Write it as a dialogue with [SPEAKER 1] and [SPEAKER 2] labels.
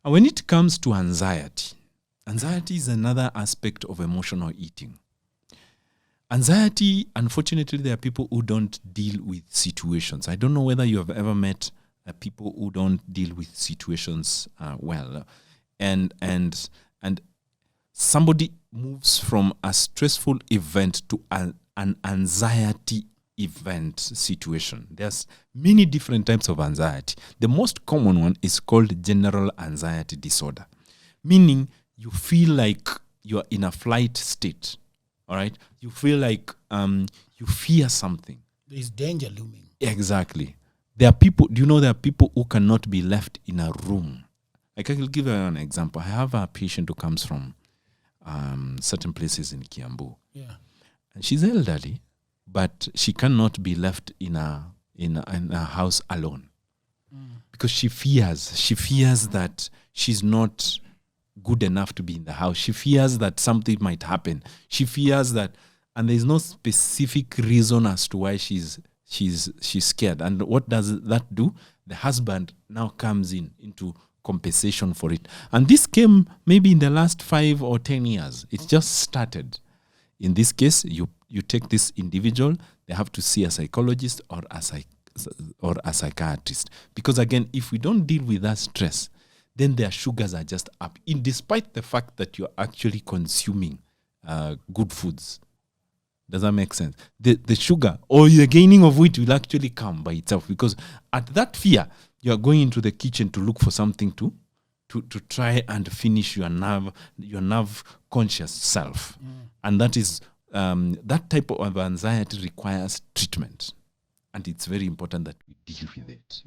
[SPEAKER 1] And when it comes to anxiety is another aspect of emotional eating. Anxiety, unfortunately, there are people who don't deal with situations. I don't know whether you have ever met people who don't deal with situations well. And somebody moves from a stressful event to an anxiety event situation. There's many different types of anxiety. The most common one is called general anxiety disorder, meaning you feel like you're in a flight state. All right? You feel like you fear something.
[SPEAKER 2] There's danger looming.
[SPEAKER 1] Exactly. There are people who cannot be left in a room. Like, I will give you an example. I have a patient who comes from certain places in Kiambu.
[SPEAKER 2] Yeah.
[SPEAKER 1] And she's elderly, but she cannot be left in a house alone. Because she fears that she's not good enough to be in the house. She fears that something might happen. She fears that, and there's no specific reason as to why she's scared. And what does that do? The husband now comes into compensation for it. And this came maybe in the last 5 or 10 years. It just started. In this case, you take this individual, they have to see a psychologist or a psychiatrist. Because again, if we don't deal with that stress, then their sugars are just up, despite the fact that you're actually consuming good foods. Does that make sense? The sugar or the gaining of weight will actually come by itself, because at that fear, you are going into the kitchen to look for something to try and finish your nerve conscious self. And that is that type of anxiety requires treatment, and it's very important that we deal with it.